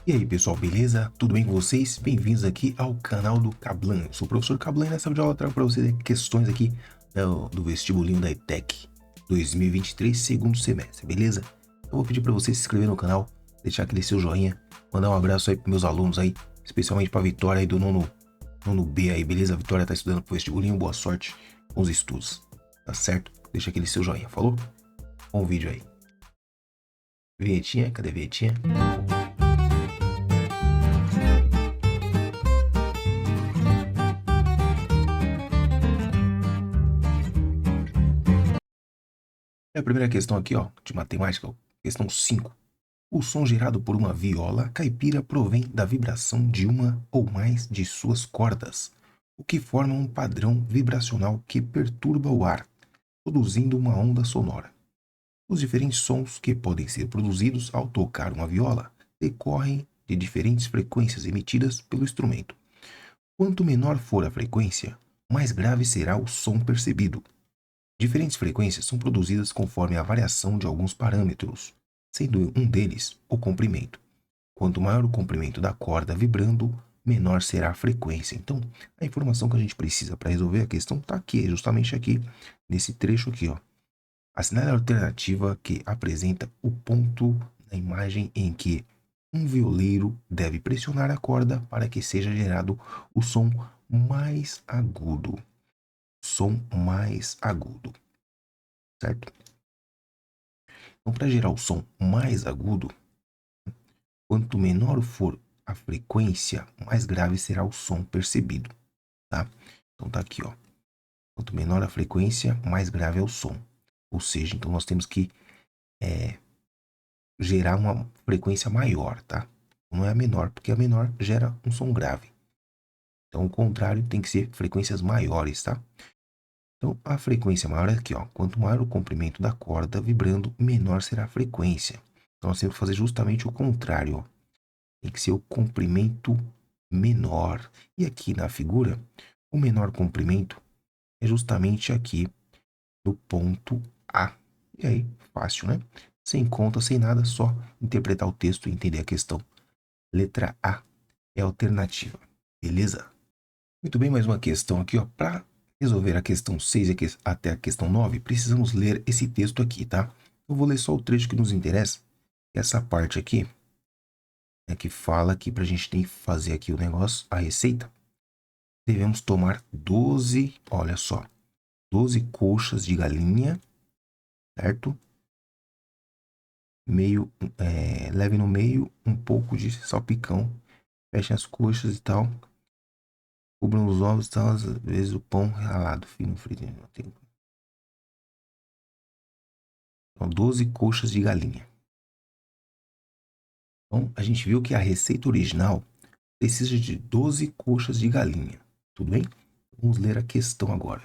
E aí pessoal, beleza? Tudo bem com vocês? Bem-vindos aqui ao canal do Cablan. Eu sou o professor Cablan e nessa videoaula eu trago para vocês questões aqui do vestibulinho da ETEC 2023, segundo semestre, beleza? Eu vou pedir para você se inscrever no canal, deixar aquele seu joinha, mandar um abraço aí para meus alunos aí, especialmente para a Vitória aí do nono B aí, beleza? A Vitória tá estudando pro vestibulinho, boa sorte com os estudos, tá certo? Deixa aquele seu joinha, falou? Bom vídeo aí. Vinhetinha, cadê a vinhetinha? A primeira questão aqui, ó, de matemática, questão 5. O som gerado por uma viola caipira provém da vibração de uma ou mais de suas cordas, o que forma um padrão vibracional que perturba o ar, produzindo uma onda sonora. Os diferentes sons que podem ser produzidos ao tocar uma viola decorrem de diferentes frequências emitidas pelo instrumento. Quanto menor for a frequência, mais grave será o som percebido. Diferentes frequências são produzidas conforme a variação de alguns parâmetros, sendo um deles o comprimento. Quanto maior o comprimento da corda vibrando, menor será a frequência. Então, a informação que a gente precisa para resolver a questão está aqui, justamente aqui, nesse trecho aqui, ó. Assinale a alternativa que apresenta o ponto na imagem em que um violeiro deve pressionar a corda para que seja gerado o som mais agudo. Som mais agudo, certo? Então, para gerar o som mais agudo, quanto menor for a frequência, mais grave será o som percebido, tá? Então tá aqui, ó. Quanto menor a frequência, mais grave é o som. Ou seja, então nós temos que gerar uma frequência maior, tá? Não é a menor, porque a menor gera um som grave. Então o contrário tem que ser frequências maiores, tá? Então a frequência maior é aqui, ó. Quanto maior o comprimento da corda vibrando, menor será a frequência. Então nós temos que fazer justamente o contrário, ó. Tem que ser o comprimento menor. E aqui na figura, o menor comprimento é justamente aqui no ponto A. E aí, fácil, né? Sem conta, sem nada, só interpretar o texto e entender a questão. Letra A é a alternativa, beleza? Muito bem, mais uma questão aqui, ó. Para resolver a questão 6 até a questão 9, precisamos ler esse texto aqui, tá? Eu vou ler só o trecho que nos interessa, essa parte aqui, que fala que para a gente tem que fazer aqui o negócio, a receita, devemos tomar 12, olha só, 12 coxas de galinha, certo? Leve no meio um pouco de salpicão, feche as coxas e tal, cubram os ovos e tal, às vezes o pão ralado, fino, frito. Então, 12 coxas de galinha. Então, a gente viu que a receita original precisa de 12 coxas de galinha, tudo bem? Vamos ler a questão agora.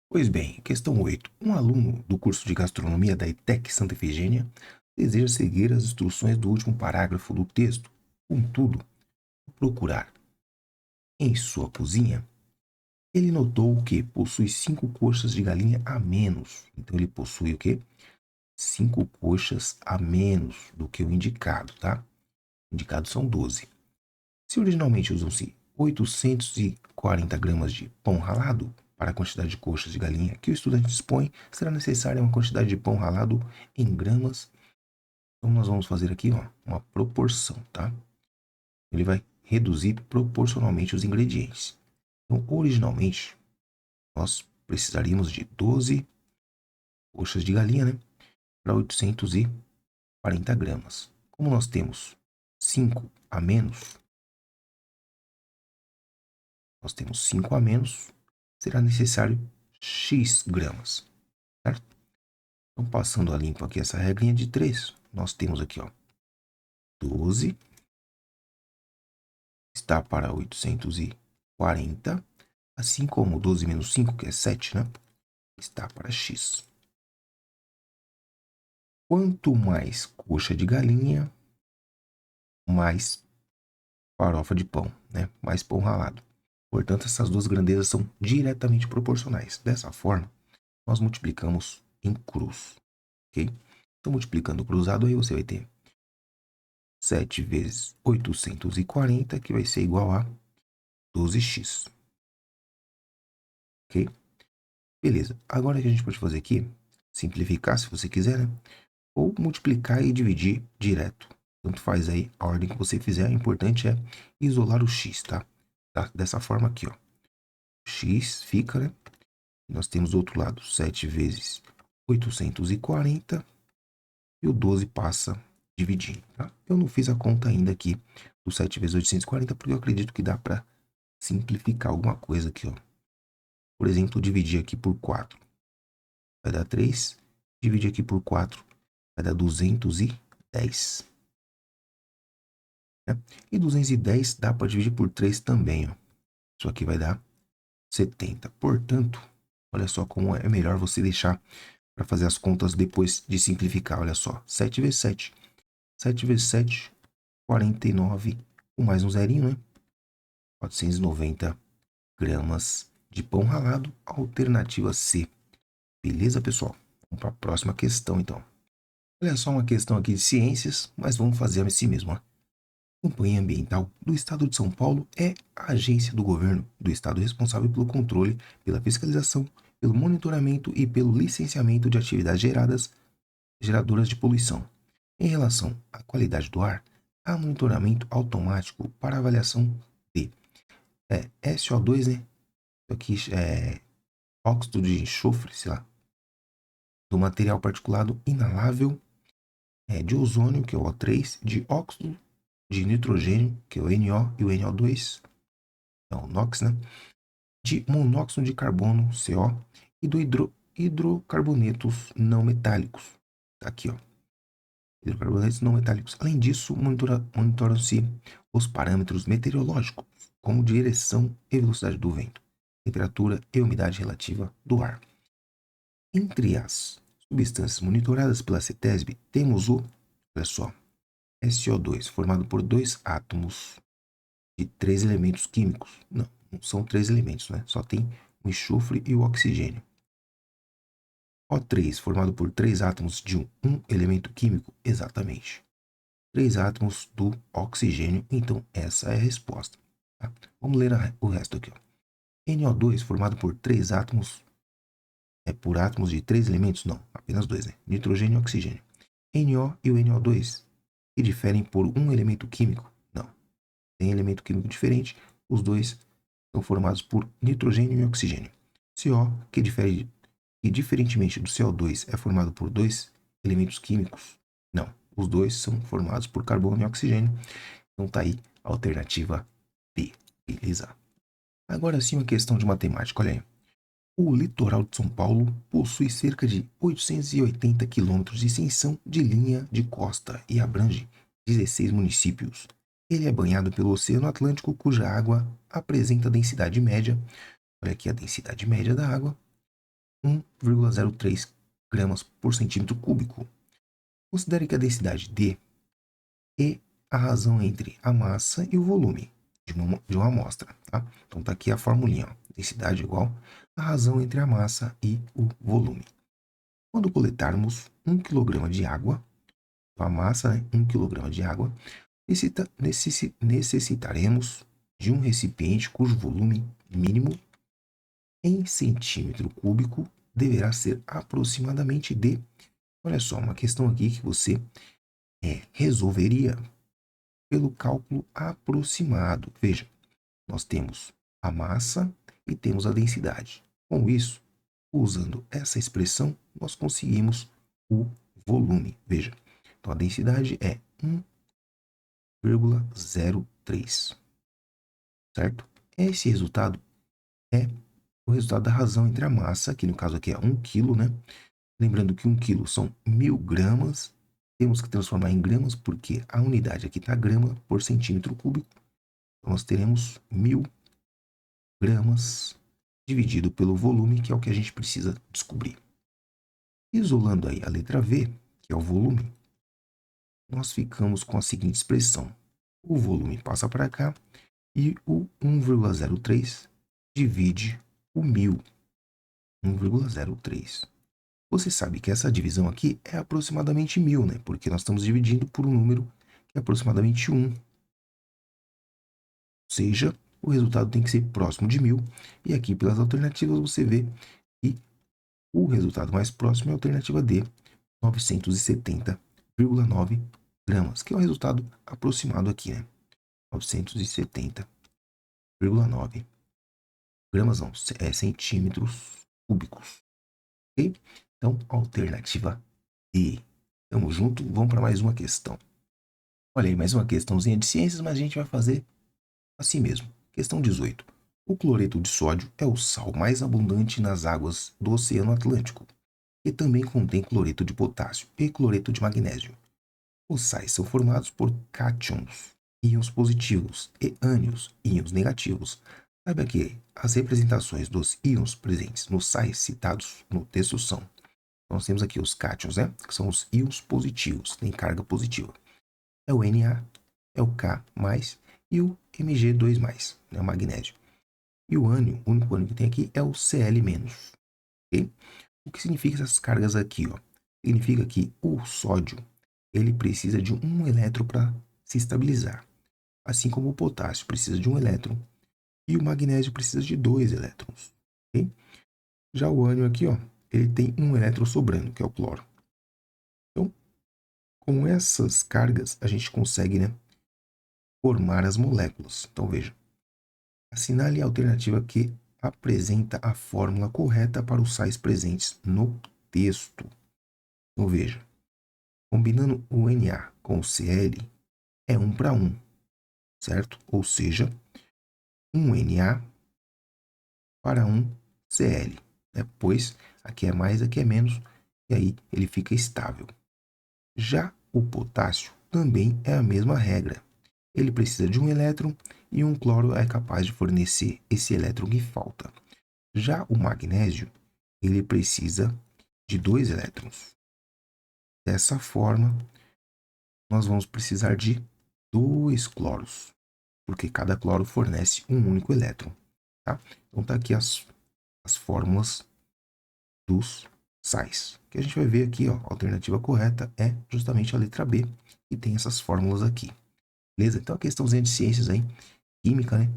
Pois bem, questão 8. Um aluno do curso de gastronomia da ETEC Santa Efigênia deseja seguir as instruções do último parágrafo do texto. Contudo, ao procurar em sua cozinha, ele notou que possui 5 coxas de galinha a menos. Então, ele possui o quê? 5 coxas a menos do que o indicado, tá? O indicado são 12. Se originalmente usam-se 840 gramas de pão ralado, para a quantidade de coxas de galinha que o estudante dispõe, será necessária uma quantidade de pão ralado em gramas. Então, nós vamos fazer aqui, ó, uma proporção, tá? Ele vai reduzir proporcionalmente os ingredientes. Então, originalmente, nós precisaríamos de 12 coxas de galinha, né? Para 840 gramas. Como nós temos 5 a menos, será necessário X gramas, certo? Então, passando a limpo aqui essa regrinha de 3, nós temos aqui, ó, 12 está para 840, assim como 12 menos 5, que é 7, né? Está para X. Quanto mais coxa de galinha, mais farofa de pão, né? Mais pão ralado. Portanto, essas duas grandezas são diretamente proporcionais. Dessa forma, nós multiplicamos em cruz, ok? Então, multiplicando cruzado, aí você vai ter 7 vezes 840, que vai ser igual a 12x. Ok? Beleza. Agora o que a gente pode fazer aqui, simplificar se você quiser, né? Ou multiplicar e dividir direto. Tanto faz aí a ordem que você fizer. O importante é isolar o x, tá? Dessa forma aqui, ó. X fica, né? Nós temos do outro lado 7 vezes 840 e o 12 passa dividindo, tá? Eu não fiz a conta ainda aqui do 7 vezes 840 porque eu acredito que dá para simplificar alguma coisa aqui, ó. Por exemplo, dividir aqui por 4 vai dar 3, dividir aqui por 4 vai dar 210. Né? E 210 dá para dividir por 3 também, ó. Isso aqui vai dar 70. Portanto, olha só como é melhor você deixar para fazer as contas depois de simplificar. Olha só, 7 vezes 7. 7 vezes 7, 49. Com mais um zerinho, né? 490 gramas de pão ralado. Alternativa C. Beleza, pessoal? Vamos para a próxima questão, então. Olha só uma questão aqui de ciências, mas vamos fazer assim mesmo, ó. A Companhia Ambiental do Estado de São Paulo é a agência do governo do estado responsável pelo controle, pela fiscalização, pelo monitoramento e pelo licenciamento de atividades geradoras de poluição. Em relação à qualidade do ar, há monitoramento automático para avaliação de SO2, né? Isso aqui é óxido de enxofre, sei lá, do material particulado inalável, de ozônio, que é o O3, de óxido de nitrogênio, que é o NO e o NO2, então o NOx, né? De monóxido de carbono, CO, e do hidrocarbonetos não metálicos. Tá aqui, ó. Hidrocarbonetos não metálicos. Além disso, monitoram-se os parâmetros meteorológicos, como direção e velocidade do vento, temperatura e umidade relativa do ar. Entre as substâncias monitoradas pela CETESB, temos olha só, SO2, formado por dois átomos de 3 elementos químicos. Não são 3 elementos, né? Só tem o enxofre e o oxigênio. O3, formado por 3 átomos de um elemento químico, exatamente. 3 átomos do oxigênio, então essa é a resposta. Tá? Vamos ler o resto aqui. Ó. NO2, formado por 3 átomos, por átomos de 3 elementos? Não, apenas 2, né? Nitrogênio e oxigênio. NO e o NO2, que diferem por um elemento químico? Não. Tem elemento químico diferente, os dois são formados por nitrogênio e oxigênio. CO, que diferentemente do CO2 é formado por dois elementos químicos? Não, os dois são formados por carbono e oxigênio. Então tá aí a alternativa B, beleza? Agora sim uma questão de matemática, olha aí. O litoral de São Paulo possui cerca de 880 quilômetros de extensão de linha de costa e abrange 16 municípios. Ele é banhado pelo Oceano Atlântico, cuja água apresenta densidade média, olha aqui a densidade média da água, 1,03 gramas por centímetro cúbico. Considere que a densidade D é a razão entre a massa e o volume de uma amostra. Tá? Então está aqui a formulinha. Ó. Densidade igual a razão entre a massa e o volume. Quando coletarmos 1 kg de água, a massa, né, 1 kg de água, necessitaremos de um recipiente cujo volume mínimo em centímetro cúbico deverá ser aproximadamente de... Olha só, uma questão aqui que você resolveria pelo cálculo aproximado. Veja, nós temos a massa e temos a densidade. Com isso, usando essa expressão, nós conseguimos o volume. Veja, então a densidade é 1,03, certo? Esse resultado é o resultado da razão entre a massa, que no caso aqui é 1 kg, né? Lembrando que 1 kg são 1000 gramas. Temos que transformar em gramas porque a unidade aqui está grama por centímetro cúbico. Então, nós teremos 1000 gramas dividido pelo volume, que é o que a gente precisa descobrir. Isolando aí a letra V, que é o volume, nós ficamos com a seguinte expressão. O volume passa para cá e o 1,03 divide o 1000. 1,03. Você sabe que essa divisão aqui é aproximadamente 1000, né? Porque nós estamos dividindo por um número que é aproximadamente 1. Ou seja, o resultado tem que ser próximo de 1.000. E aqui, pelas alternativas, você vê que o resultado mais próximo é a alternativa D, 970,9 gramas, que é o resultado aproximado aqui, né? 970,9 gramas, não, centímetros cúbicos. Ok? Então, alternativa D. Tamo junto, vamos para mais uma questão. Olha aí, mais uma questãozinha de ciências, mas a gente vai fazer assim mesmo. Questão 18. O cloreto de sódio é o sal mais abundante nas águas do Oceano Atlântico, que também contém cloreto de potássio e cloreto de magnésio. Os sais são formados por cátions, íons positivos, e ânions, íons negativos. Saiba que as representações dos íons presentes nos sais citados no texto são: nós temos aqui os cátions, né? Que são os íons positivos, têm carga positiva. É o Na, é o K+, e o Mg2+, né? O magnésio. E o ânion, o único ânion que tem aqui é o Cl-, ok? O que significa essas cargas aqui, ó? Significa que o sódio, ele precisa de um elétron para se estabilizar, assim como o potássio precisa de um elétron e o magnésio precisa de 2 elétrons, ok? Já o ânion aqui, ó, ele tem um elétron sobrando, que é o cloro. Então, com essas cargas, a gente consegue, né, formar as moléculas. Então, veja, assinale a alternativa que apresenta a fórmula correta para os sais presentes no texto. Então, veja, combinando o Na com o Cl, é 1 para 1, certo? Ou seja, 1 Na para 1 Cl, né? Pois aqui é mais, aqui é menos, e aí ele fica estável. Já o potássio também é a mesma regra. Ele precisa de um elétron e um cloro é capaz de fornecer esse elétron que falta. Já o magnésio, ele precisa de 2 elétrons. Dessa forma, nós vamos precisar de 2 cloros, porque cada cloro fornece um único elétron, tá? Então tá aqui as fórmulas dos sais. O que a gente vai ver aqui, ó, a alternativa correta é justamente a letra B, que tem essas fórmulas aqui. Beleza? Então a questãozinha de ciências aí, química, né?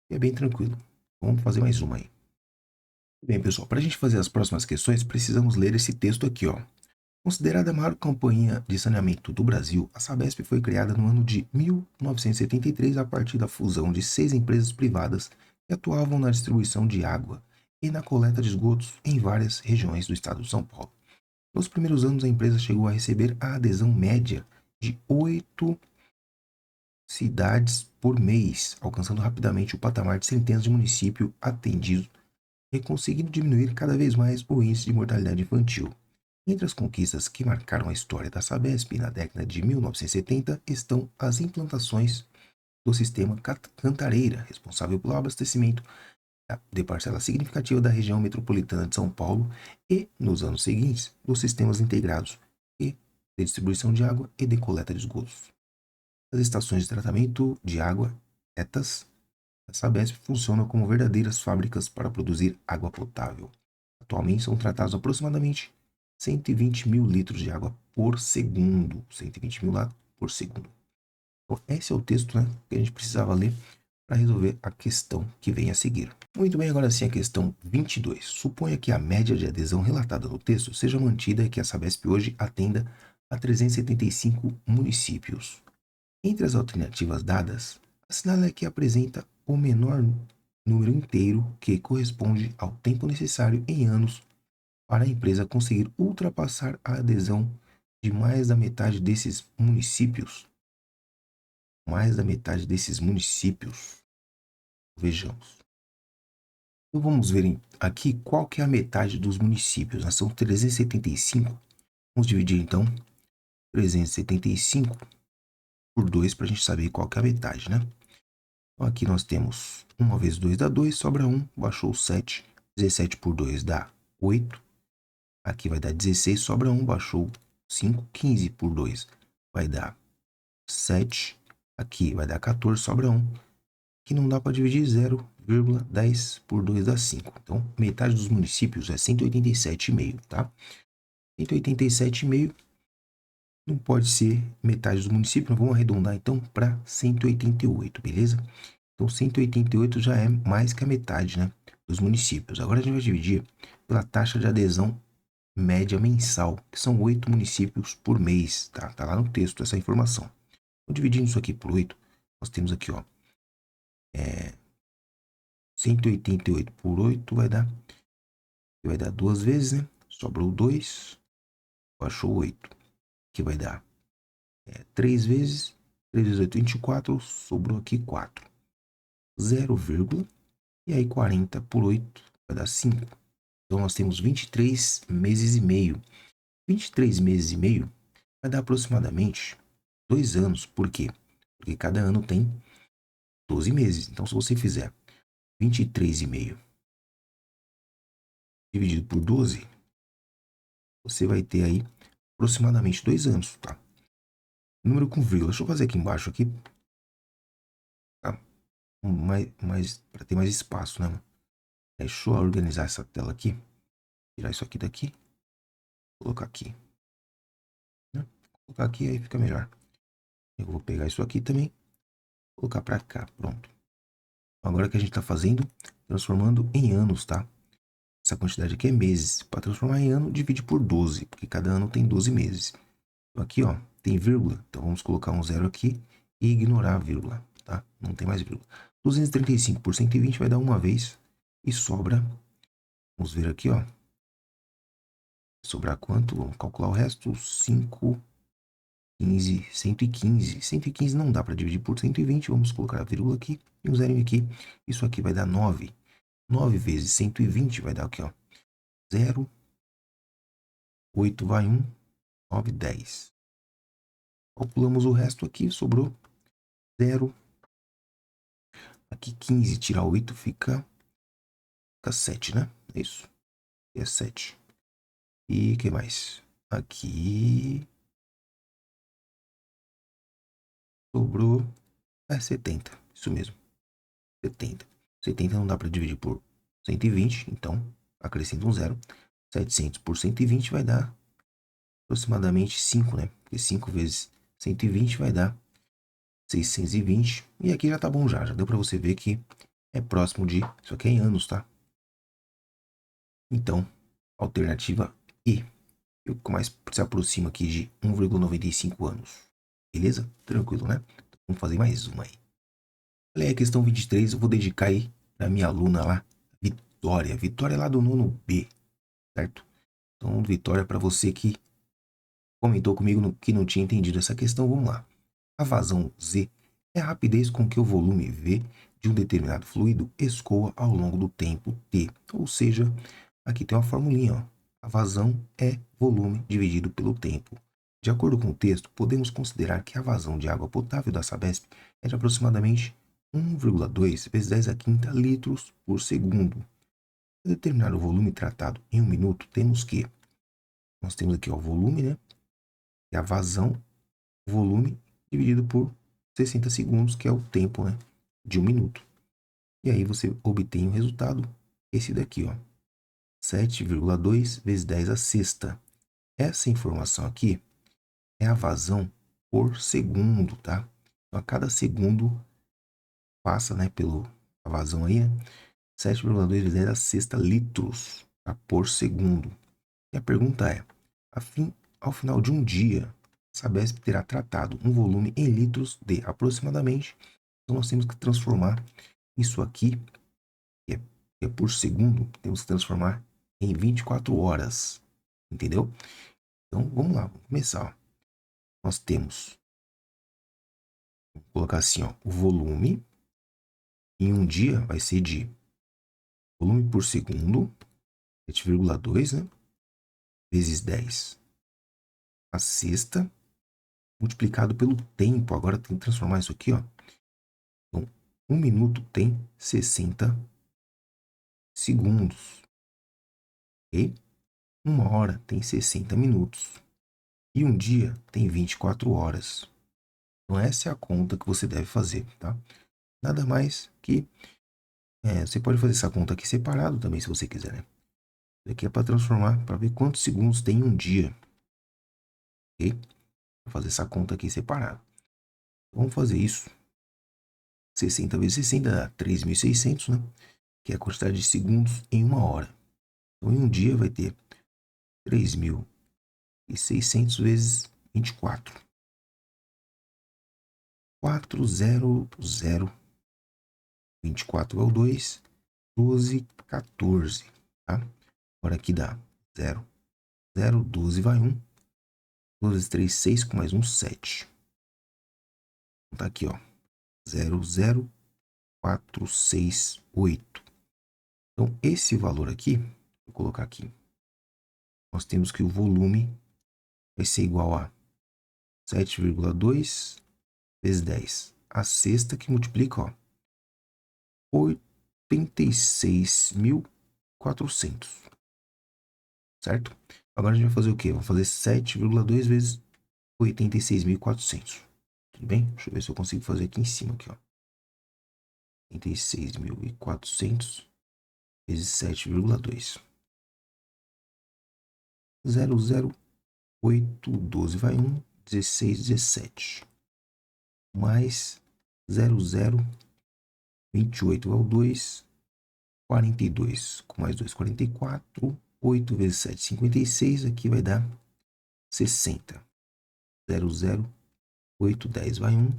É bem tranquilo. Vamos fazer mais uma aí. Bem, pessoal, para a gente fazer as próximas questões, precisamos ler esse texto aqui, ó. Considerada a maior companhia de saneamento do Brasil, a Sabesp foi criada no ano de 1973 a partir da fusão de 6 empresas privadas que atuavam na distribuição de água e na coleta de esgotos em várias regiões do estado de São Paulo. Nos primeiros anos, a empresa chegou a receber a adesão média de 8 cidades por mês, alcançando rapidamente o patamar de centenas de municípios atendidos e conseguindo diminuir cada vez mais o índice de mortalidade infantil. Entre as conquistas que marcaram a história da Sabesp na década de 1970 estão as implantações do sistema Cantareira, responsável pelo abastecimento de parcela significativa da região metropolitana de São Paulo, e, nos anos seguintes, dos sistemas integrados e de distribuição de água e de coleta de esgotos. As estações de tratamento de água, ETAs, da Sabesp funcionam como verdadeiras fábricas para produzir água potável. Atualmente são tratados aproximadamente 120 mil litros de água por segundo. 120 mil litros por segundo. Então, esse é o texto, né, que a gente precisava ler para resolver a questão que vem a seguir. Muito bem, agora sim a questão 22. Suponha que a média de adesão relatada no texto seja mantida e que a Sabesp hoje atenda a 375 municípios. Entre as alternativas dadas, assinale a que apresenta o menor número inteiro que corresponde ao tempo necessário em anos para a empresa conseguir ultrapassar a adesão de mais da metade desses municípios. Mais da metade desses municípios. Vejamos. Então vamos ver aqui qual que é a metade dos municípios, né? São 375. Vamos dividir então 375 por 2 para a gente saber qual que é a metade, né? Então aqui nós temos 1 vezes 2 dá 2, sobra 1, baixou 7. 17 por 2 dá 8. Aqui vai dar 16, sobra 1, baixou 5. 15 por 2 vai dar 7. Aqui vai dar 14, sobra 1. Aqui não dá para dividir, 0,10 por 2 dá 5. Então, metade dos municípios é 187,5, tá? 187,5 não pode ser metade do município. Nós vamos arredondar então para 188, beleza? Então 188 já é mais que a metade, né, dos municípios. Agora a gente vai dividir pela taxa de adesão média mensal, que são 8 municípios por mês, tá? Tá lá no texto essa informação. Então, dividindo isso aqui por 8, nós temos aqui, ó, 188 por 8 vai dar 2 vezes, né? Sobrou 2, achou 8, que vai dar 3 vezes, 3 vezes 8, 24, sobrou aqui 4, 0, e aí 40 por 8 vai dar 5. Então nós temos 23 meses e meio. 23 meses e meio vai dar aproximadamente 2 anos. Por quê? Porque cada ano tem 12 meses. Então se você fizer 23,5 dividido por 12, você vai ter aí aproximadamente 2 anos, tá? Número com vírgula. Deixa eu fazer aqui embaixo aqui, tá? Para ter mais espaço, né? Deixa eu organizar essa tela aqui. Tirar isso aqui daqui. Colocar aqui. Né? Colocar aqui, aí fica melhor. Eu vou pegar isso aqui também. Colocar para cá. Pronto. Agora que a gente está fazendo, transformando em anos, tá? Essa quantidade aqui é meses. Para transformar em ano, divide por 12, porque cada ano tem 12 meses. Então aqui, ó, tem vírgula. Então vamos colocar um zero aqui e ignorar a vírgula, tá? Não tem mais vírgula. 235 por 120 vai dar uma vez e sobra. Vamos ver aqui, ó. Sobrar quanto? Vamos calcular o resto. 5, 15, 115. 115 não dá para dividir por 120. Vamos colocar a vírgula aqui e um zero aqui. Isso aqui vai dar 9. 9 vezes 120 vai dar aqui, ó. 0, 8 vai 1, 9, 10. Calculamos o resto aqui, sobrou 0. Aqui 15, tirar 8 fica 7, né? É isso. É 7. E o que mais? Aqui sobrou 70. Isso mesmo. 70. 70 não dá para dividir por 120, então acrescenta um zero. 700 por 120 vai dar aproximadamente 5, né? Porque 5 vezes 120 vai dar 620. E aqui já tá bom já. Já deu para você ver que é próximo de... Isso aqui é em anos, tá? Então, alternativa E. O que mais se aproxima aqui de 1,95 anos. Beleza? Tranquilo, né? Então, vamos fazer mais uma aí. Olha aí a questão 23. Eu vou dedicar aí pra minha aluna lá, Vitória. Vitória lá do nono B, certo? Então, Vitória, para você que comentou comigo que não tinha entendido essa questão, vamos lá. A vazão Z é a rapidez com que o volume V de um determinado fluido escoa ao longo do tempo T. Ou seja, aqui tem uma formulinha, ó. A vazão é volume dividido pelo tempo. De acordo com o texto, podemos considerar que a vazão de água potável da Sabesp é de aproximadamente 1,2 vezes 10 a quinta litros por segundo. Para determinar o volume tratado em um minuto, nós temos aqui ó, o volume, né? E a vazão, volume dividido por 60 segundos, que é o tempo, né, de um minuto. E aí você obtém o resultado, esse daqui, ó, 7,2 vezes 10 a sexta. Essa informação aqui é a vazão por segundo, tá? Então, a cada segundo passa, né, a vazão aí, né? 7,2 vezes 10 a sexta litros, tá? Por segundo. E a pergunta é, ao final de um dia, a Sabesp terá tratado um volume em litros de aproximadamente. Então, nós temos que transformar isso aqui, que é por segundo, temos que transformar em 24 horas. Entendeu? Então, vamos lá, vamos começar. Ó. Nós temos, vou colocar assim, ó, o volume em um dia vai ser de volume por segundo, 7,2, né? Vezes 10 a sexta, multiplicado pelo tempo. Agora tem que transformar isso aqui, ó. Então, um minuto tem 60 segundos. Ok? Uma hora tem 60 minutos. E um dia tem 24 horas. Então, essa é a conta que você deve fazer, tá? Nada mais que... você pode fazer essa conta aqui separado também, se você quiser, né? Isso aqui é para transformar, para ver quantos segundos tem um dia. Ok? Vou fazer essa conta aqui separada. Vamos fazer isso. 60 vezes 60 dá 3.600, né? Que é a quantidade de segundos em uma hora. Então, em um dia vai ter 3.600 vezes 24. 400. 24 é o 2. 12, 14. Tá? Agora aqui dá 0, 0, 12 vai 1. 12, 3, 6 com mais um 7. Então tá aqui, ó. 0, 0, 4, 6, 8. Então, esse valor aqui, vou colocar aqui. Nós temos que o volume vai ser igual a 7,2 vezes 10. A sexta que multiplica, ó, 86.400. Certo? Agora a gente vai fazer o quê? Vamos fazer 7,2 vezes 86.400. Tudo bem? Deixa eu ver se eu consigo fazer aqui em cima, aqui, ó. 86.400 vezes 7,2. 0, 0, 8, 12 vai 1, 16, 17. Mais 0, 0, 28 vai o 2, 42. Com mais 2, 44. 8 vezes 7, 56. Aqui vai dar 60. 0, 0, 8, 10 vai 1.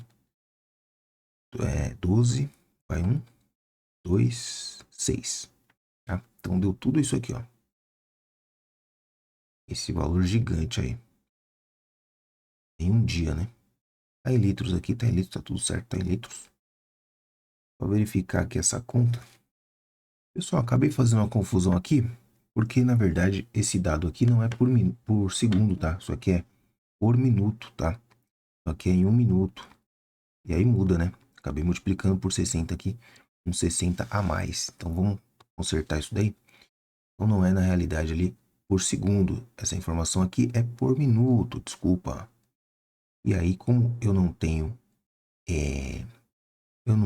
12 vai 1, 2, 6. Tá? Então deu tudo isso aqui, ó. Esse valor gigante aí. Em um dia, né? Tá em litros aqui, tá em litros, tá tudo certo, tá em litros. Vou verificar aqui essa conta. Pessoal, acabei fazendo uma confusão aqui, porque na verdade esse dado aqui não é por segundo, tá? Isso aqui é por minuto, tá? Isso aqui é em 1 minuto. E aí muda, né? Acabei multiplicando por 60 aqui, um 60 a mais. Então vamos consertar isso daí. Então não é na realidade ali por segundo. Essa informação aqui é por minuto, desculpa. E aí, como eu não tenho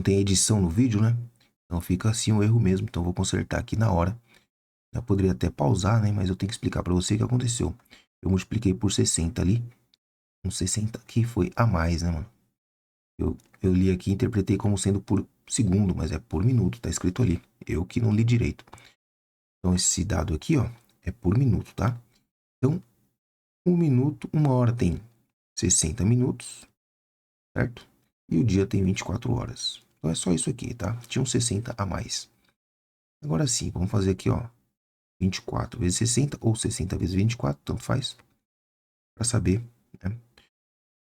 edição no vídeo, né? Então fica assim um erro mesmo. Então vou consertar aqui na hora. Eu poderia até pausar, né? Mas eu tenho que explicar para você o que aconteceu. Eu multipliquei por 60 ali. Um 60 aqui foi a mais, né, mano? Eu li aqui e interpretei como sendo por segundo, mas é por minuto. Tá escrito ali. Eu que não li direito. Então esse dado aqui, ó, é por minuto, tá? Então, 1 minuto, 1 hora tem 60 minutos, certo? E o dia tem 24 horas. Então é só isso aqui, tá? Tinha um 60 a mais. Agora sim, vamos fazer aqui, ó. 24 vezes 60 ou 60 vezes 24, tanto faz. Para saber, né?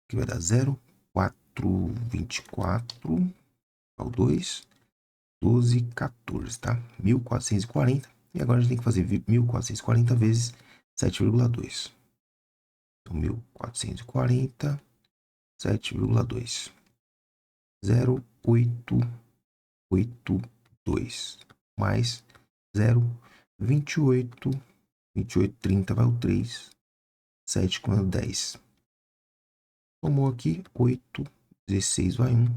Que vai dar 0, 4, 24, ao 2, 12, 14, tá? 1440. E agora a gente tem que fazer 1440 vezes 7,2. Então, 1440, 7,2. 0,882 mais 0,28. 28, 30 vai o 3. 7 com 10. Tomou aqui 8, 16 vai 1.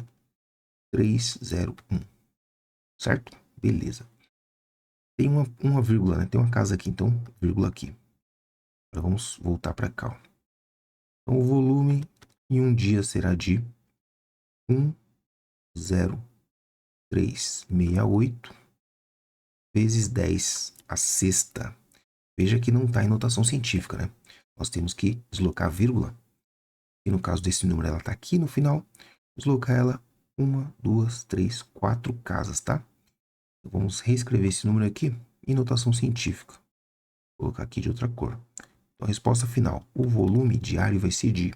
3, 0, 1. Certo? Beleza. Tem uma vírgula, né? Tem uma casa aqui, então, vírgula aqui. Agora vamos voltar para cá, ó. Então, o volume em um dia será de 1,0368 vezes 10 a sexta. Veja que não está em notação científica, né? Nós temos que deslocar a vírgula. E no caso desse número, ela está aqui no final. Deslocar ela 1, 2, 3, 4 casas, tá? Então, vamos reescrever esse número aqui em notação científica. Vou colocar aqui de outra cor. Então, a resposta final. O volume diário vai ser de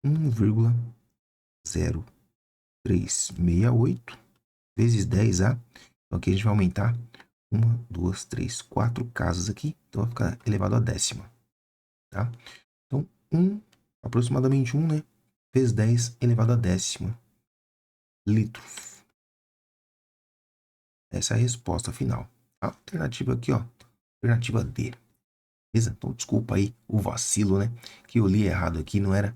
1,0368 vezes 10 a... Então, aqui a gente vai aumentar 1, 2, 3, 4 casas aqui. Então, vai ficar elevado à décima. Tá? Então, aproximadamente 1, né? Vezes 10 elevado à décima litros. Essa é a resposta final. A alternativa aqui, ó. Alternativa D. Beleza? Então, desculpa aí o vacilo, né? Que eu li errado aqui. Não era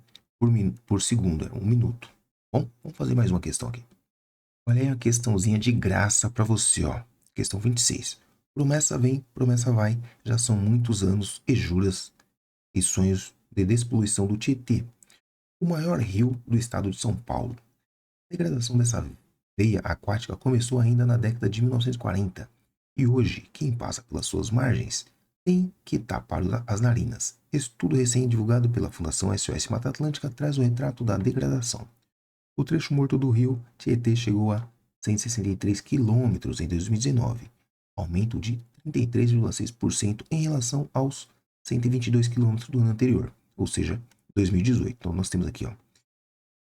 por segundo, era 1 minuto. Bom, vamos fazer mais uma questão aqui. Olha aí a questãozinha de graça para você, ó. Questão 26. Promessa vem, promessa vai. Já são muitos anos e juras e sonhos de despoluição do Tietê. o maior rio do estado de São Paulo. A degradação dessa veia aquática começou ainda na década de 1940 e hoje quem passa pelas suas margens tem que tapar as narinas. Estudo recém-divulgado pela Fundação SOS Mata Atlântica traz o retrato da degradação. O trecho morto do rio Tietê chegou a 163 quilômetros em 2019, aumento de 33,6% em relação aos 122 quilômetros do ano anterior, ou seja, 2018. Então nós temos aqui, ó,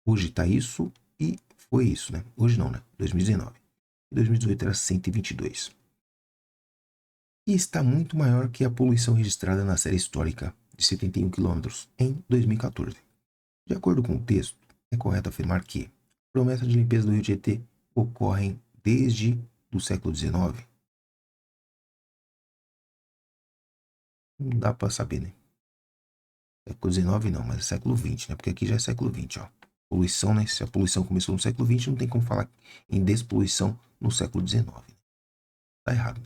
hoje está isso e foi isso, né? Hoje não, né? 2019. 2018 era 122. E está muito maior que a poluição registrada na série histórica de 71 quilômetros em 2014. De acordo com o texto, é correto afirmar que promessas de limpeza do rio Tietê ocorrem desde o século XIX. Não dá para saber, né? Século XIX não, mas é século XX, né? Porque aqui já é século XX, ó. Poluição, né? Se a poluição começou no século XX, não tem como falar em despoluição no século XIX. Tá errado.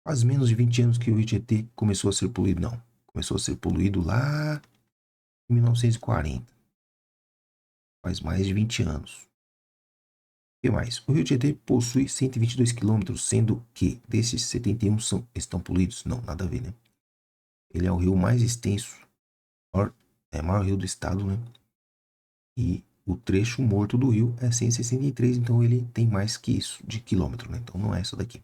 Faz menos de 20 anos que o rio Tietê começou a ser poluído, não. Começou a ser poluído lá em 1940. Faz mais de 20 anos. O que mais? O rio Tietê possui 122 quilômetros, sendo que desses 71 estão poluídos? Não, nada a ver, né? Ele é o rio mais extenso, maior rio do estado, né? E o trecho morto do rio é 163, então ele tem mais que isso de quilômetro, né? Então não é essa daqui.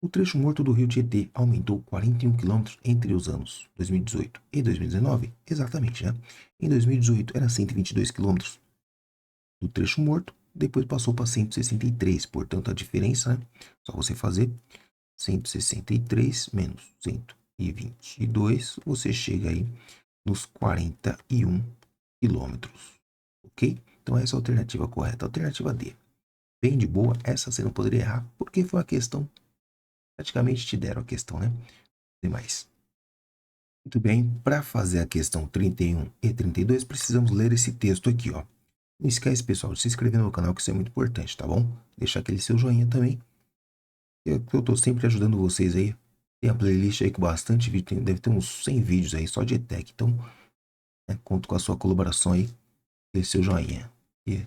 O trecho morto do rio Tietê aumentou 41 quilômetros entre os anos 2018 e 2019, exatamente, né? Em 2018 era 122 quilômetros do trecho morto, depois passou para 163, portanto a diferença, né? Só você fazer 163 menos 122, você chega aí nos 41 quilômetros, ok? Então essa é a alternativa correta, a alternativa D. Bem de boa, essa você não poderia errar, porque foi a questão, praticamente te deram a questão, né? Demais. Muito bem, para fazer a questão 31 e 32, precisamos ler esse texto aqui, ó. Não esquece, pessoal, de se inscrever no canal, que isso é muito importante, tá bom? Deixar aquele seu joinha também. Eu tô sempre ajudando vocês aí. Tem a playlist aí com bastante vídeo, deve ter uns 100 vídeos aí só de ETEC. Então, né, conto com a sua colaboração aí, aquele seu joinha e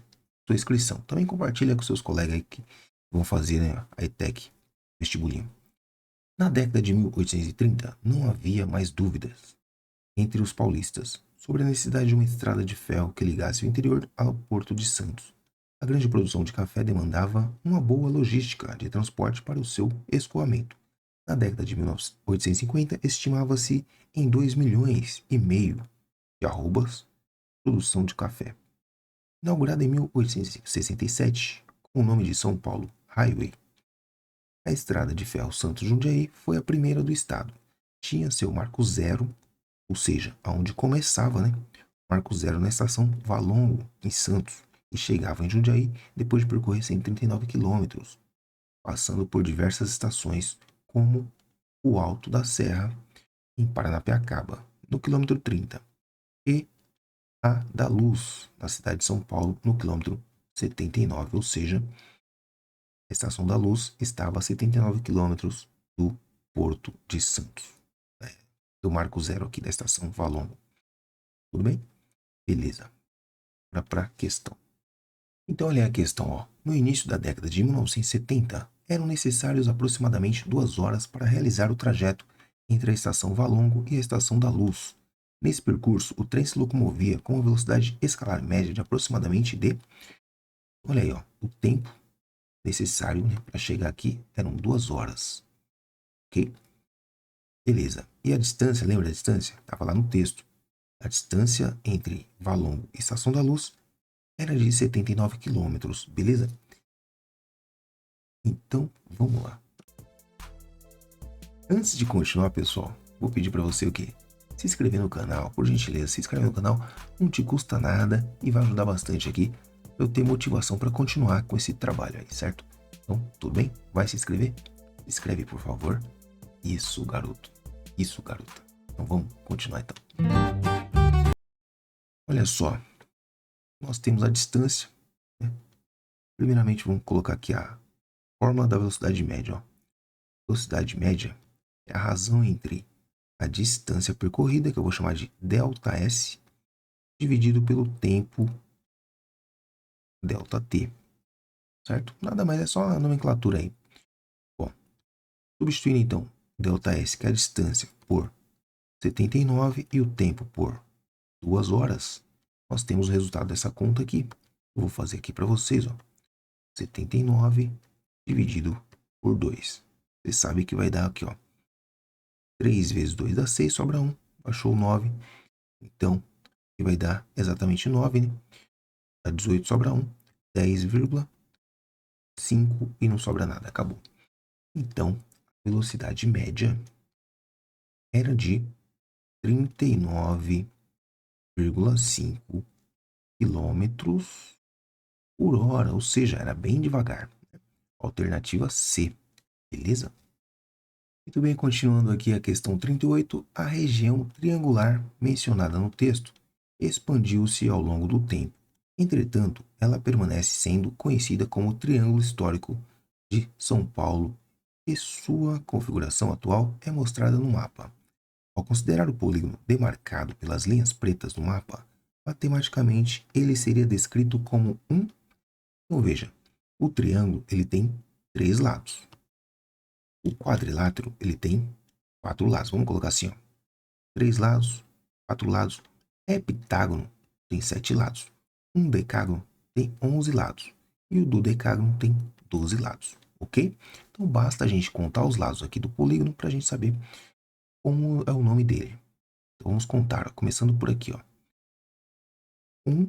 sua inscrição. Também compartilha com seus colegas aí que vão fazer, né, a ETEC vestibulinho. Na década de 1830, não havia mais dúvidas entre os paulistas sobre a necessidade de uma estrada de ferro que ligasse o interior ao Porto de Santos. A grande produção de café demandava uma boa logística de transporte para o seu escoamento. Na década de 1850, estimava-se em 2,5 milhões de arrobas produção de café. Inaugurada em 1867, com o nome de São Paulo Highway, a estrada de ferro Santos-Jundiaí foi a primeira do estado. Tinha seu marco zero, ou seja, aonde começava, né? Marco zero na estação Valongo, em Santos, e chegava em Jundiaí depois de percorrer 139 quilômetros, passando por diversas estações, como o Alto da Serra, em Paranapiacaba, no quilômetro 30, e a da Luz, na cidade de São Paulo, no quilômetro 79, ou seja, a Estação da Luz estava a 79 quilômetros do Porto de Santos, do marco zero aqui da estação Valongo. Tudo bem? Beleza. Agora para a questão. Então, olha a questão, ó. No início da década de 1970, eram necessários aproximadamente 2 horas para realizar o trajeto entre a estação Valongo e a estação da Luz. Nesse percurso, o trem se locomovia com uma velocidade escalar média de aproximadamente de... Olha aí, ó. O tempo necessário, né, para chegar aqui eram 2 horas. Ok? Beleza. E a distância, lembra da distância? Estava lá no texto. A distância entre Valongo e Estação da Luz era de 79 quilômetros, beleza? Então, vamos lá. Antes de continuar, pessoal, vou pedir para você o quê? Se inscrever no canal, por gentileza, se inscreve no canal, não te custa nada e vai ajudar bastante aqui para eu ter motivação para continuar com esse trabalho aí, certo? Então, tudo bem? Vai se inscrever? Se inscreve, por favor. Isso, garoto. Isso, garota. Então, vamos continuar então. Olha só, nós temos a distância, né? Primeiramente, vamos colocar aqui a fórmula da velocidade média, ó. Velocidade média é a razão entre a distância percorrida, que eu vou chamar de ΔS, dividido pelo tempo ΔT, certo? Nada mais, é só a nomenclatura aí. Bom, substituindo então ΔS, que é a distância, por 79 e o tempo por 2 horas, nós temos o resultado dessa conta aqui. Eu vou fazer aqui para vocês, ó. 79 dividido por 2. Você sabe que vai dar aqui, ó. 3 vezes 2 dá 6, sobra 1. Achou 9. Então, que vai dar exatamente 9, né? Dá 18, sobra 1. 10,5 e não sobra nada. Acabou. Então, a velocidade média era de 39,5 quilômetros por hora, ou seja, era bem devagar. Alternativa C, beleza? Muito bem, continuando aqui a questão 38, a região triangular mencionada no texto expandiu-se ao longo do tempo. Entretanto, ela permanece sendo conhecida como Triângulo Histórico de São Paulo e sua configuração atual é mostrada no mapa. Ao considerar o polígono demarcado pelas linhas pretas no mapa, matematicamente ele seria descrito como um. Então veja, o triângulo ele tem 3 lados. O quadrilátero ele tem 4 lados. Vamos colocar assim, ó. 3 lados, 4 lados. Heptágono tem 7 lados. Um decágono tem 11 lados. E o dodecágono tem 12 lados. Ok? Então basta a gente contar os lados aqui do polígono para a gente saber como é o nome dele. Então vamos contar, ó, começando por aqui, ó. 1,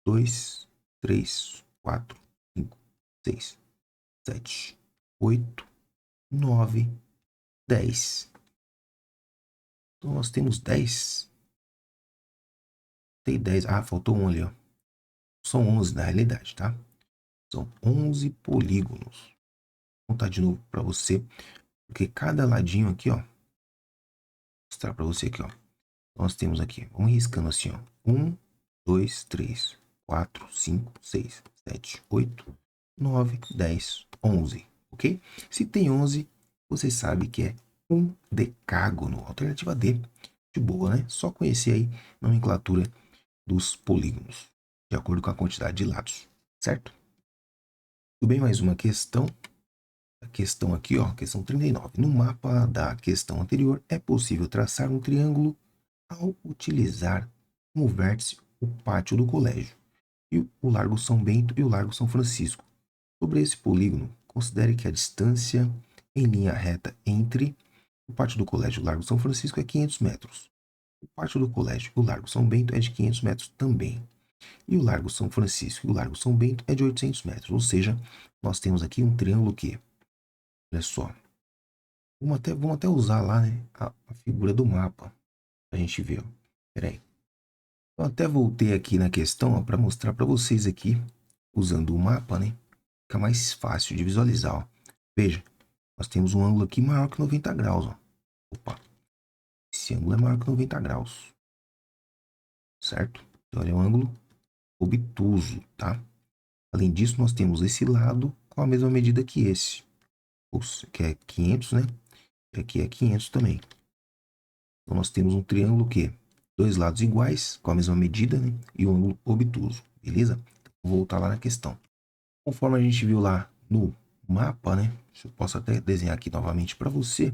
2, 3, 4, 5, 6, 7, 8, 9, 10. Então nós temos 10. Tem 10. Ah, faltou um ali, ó. São 11 na realidade, tá? São 11 polígonos. Vou contar de novo para você, porque cada ladinho aqui, ó. Vou mostrar para você aqui, ó. Nós temos aqui, vamos riscando assim, ó. 1, 2, 3, 4, 5, 6, 7, 8, 9, 10, 11. Ok? Se tem 11, você sabe que é um decágono. Alternativa D. De boa, né? Só conhecer aí a nomenclatura dos polígonos, de acordo com a quantidade de lados, certo? Tudo bem, mais uma questão. A questão aqui, ó, questão 39. No mapa da questão anterior, é possível traçar um triângulo ao utilizar como vértice o pátio do colégio, e o Largo São Bento e o Largo São Francisco. Sobre esse polígono, considere que a distância em linha reta entre o pátio do colégio e o Largo São Francisco é 500 metros. O pátio do colégio e o Largo São Bento é de 500 metros também. E o Largo São Francisco e o Largo São Bento é de 800 metros. Ou seja, nós temos aqui um triângulo que, olha só, vamos até usar lá, né, a figura do mapa para a gente ver. Espera aí. Eu até voltei aqui na questão para mostrar para vocês aqui, usando o mapa, né? Fica mais fácil de visualizar. Ó. Veja, nós temos um ângulo aqui maior que 90 graus. Ó. Opa, esse ângulo é maior que 90 graus, certo? Então ele é um ângulo obtuso, tá? Além disso, nós temos esse lado com a mesma medida que esse, que é 500, né? E aqui é 500 também. Então nós temos um triângulo que dois lados iguais, com a mesma medida, né? E um ângulo obtuso, beleza? Vou voltar lá na questão. Conforme a gente viu lá no mapa, né? Eu posso até desenhar aqui novamente para você.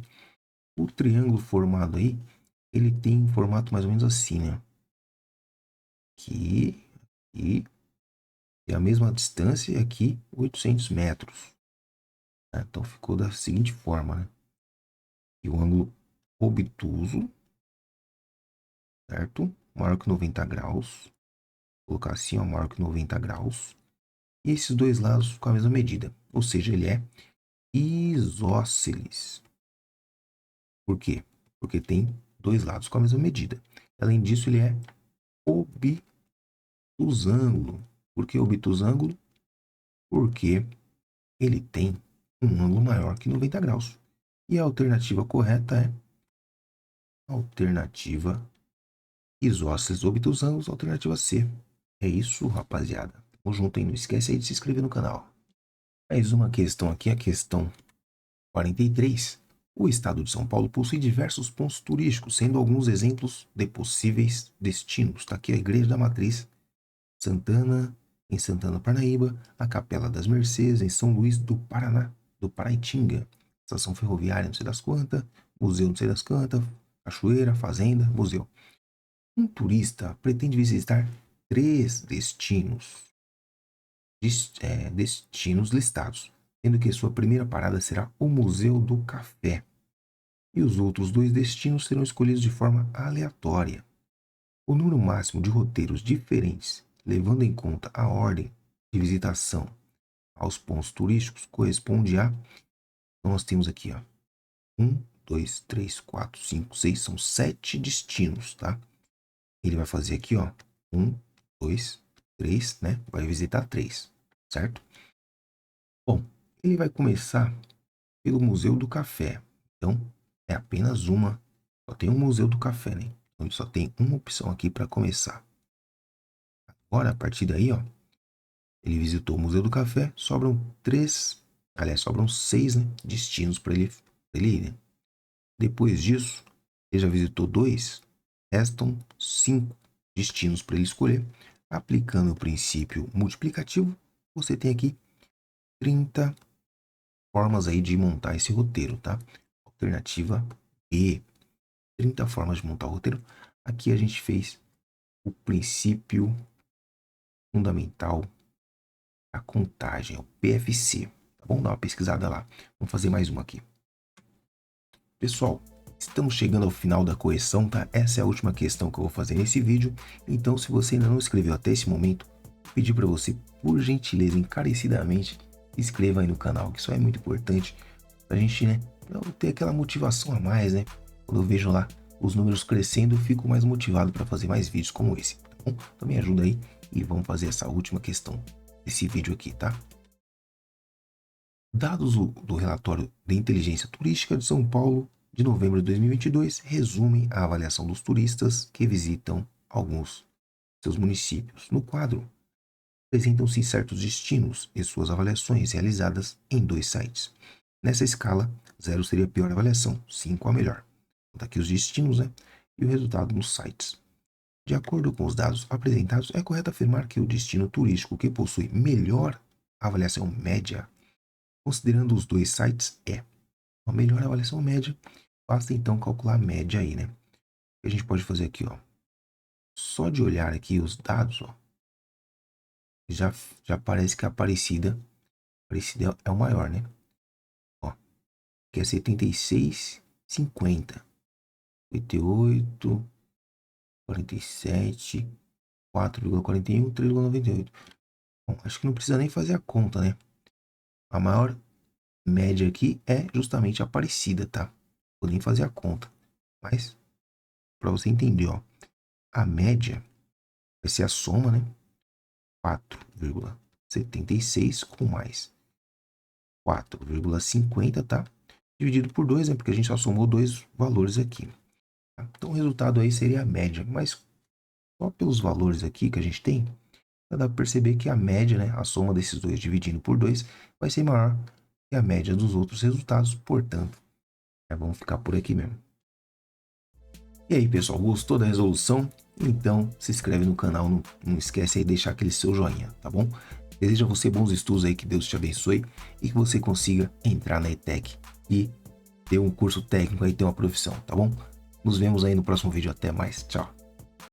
O triângulo formado aí, ele tem um formato mais ou menos assim, né? Aqui, e a mesma distância, e aqui 800 metros. Tá? Então ficou da seguinte forma, né? E o ângulo obtuso, certo? Maior que 90 graus. Vou colocar assim, ó, maior que 90 graus. E esses dois lados com a mesma medida. Ou seja, ele é isósceles. Por quê? Porque tem dois lados com a mesma medida. Além disso, ele é obtusângulo. Por que obtusângulo? Porque ele tem um ângulo maior que 90 graus. E a alternativa correta é alternativa isósceles obtusângulos, alternativa C. É isso, rapaziada. Tamo junto, hein? Não esquece aí de se inscrever no canal. Mais uma questão aqui, a questão 43. O estado de São Paulo possui diversos pontos turísticos, sendo alguns exemplos de possíveis destinos. Está aqui a Igreja da Matriz, Santana, em Santana, Parnaíba, a Capela das Mercês, em São Luís do Paraná, do Paraitinga, Estação Ferroviária, não sei das quantas, Museu, não sei das quantas, Cachoeira, Fazenda, Museu. Um turista pretende visitar 3 destinos listados, sendo que sua primeira parada será o Museu do Café, e os outros 2 destinos serão escolhidos de forma aleatória. O número máximo de roteiros diferentes, levando em conta a ordem de visitação aos pontos turísticos, corresponde a... Então nós temos aqui, ó, 1, 2, 3, 4, 5, 6, são 7 destinos, tá? Ele vai fazer aqui, ó, 1, 2, 3, né? Vai visitar 3, certo? Bom, ele vai começar pelo Museu do Café. Então, é apenas uma. Só tem um Museu do Café, né? Então, ele só tem uma opção aqui para começar. Agora, a partir daí, ó, ele visitou o Museu do Café, sobram 6, né, destinos para ele ir, né? Depois disso, ele já visitou 2, restam 5 destinos para ele escolher. Aplicando o princípio multiplicativo, você tem aqui 30 formas aí de montar esse roteiro, tá? Alternativa B, 30 formas de montar o roteiro. Aqui a gente fez o princípio fundamental da contagem, o PFC, tá bom? Dá uma pesquisada lá. Vamos fazer mais uma aqui. Pessoal, estamos chegando ao final da correção, tá? Essa é a última questão que eu vou fazer nesse vídeo. Então, se você ainda não escreveu até esse momento, vou pedir para você, por gentileza, encarecidamente, inscreva aí no canal, que isso é muito importante pra gente, né, ter aquela motivação a mais, né? Quando eu vejo lá os números crescendo, eu fico mais motivado para fazer mais vídeos como esse, tá bom? Então me ajuda aí e vamos fazer essa última questão desse vídeo aqui, tá? Dados do relatório de inteligência turística de São Paulo de novembro de 2022 resumem a avaliação dos turistas que visitam alguns seus municípios. No quadro, apresentam-se certos destinos e suas avaliações realizadas em 2 sites. Nessa escala, 0 seria a pior avaliação, 5 a melhor. Então, aqui os destinos, né? E o resultado nos sites. De acordo com os dados apresentados, é correto afirmar que o destino turístico que possui melhor avaliação média, considerando os 2 sites, é a melhor avaliação média. Basta então calcular a média aí, né? O que a gente pode fazer aqui, ó. Só de olhar aqui os dados, ó, já parece que a Aparecida é o maior, né? Ó, que é 76, 50, 58, 47, 4,41, 3,98. Bom, acho que não precisa nem fazer a conta, né? A maior média aqui é justamente a Aparecida, tá? Vou nem fazer a conta. Mas, para você entender, ó, a média vai ser a soma, né? 4,76 com mais 4,50, tá? Dividido por 2, né? Porque a gente só somou 2 valores aqui. Tá? Então, o resultado aí seria a média. Mas, só pelos valores aqui que a gente tem, dá para perceber que a média, né? A soma desses dois dividindo por 2 vai ser maior que a média dos outros resultados. Portanto, vamos ficar por aqui mesmo. E aí, pessoal, gostou da resolução? Então, se inscreve no canal, não esquece aí de deixar aquele seu joinha, tá bom? Desejo a você bons estudos aí, que Deus te abençoe e que você consiga entrar na ETEC e ter um curso técnico aí, ter uma profissão, tá bom? Nos vemos aí no próximo vídeo, até mais, tchau!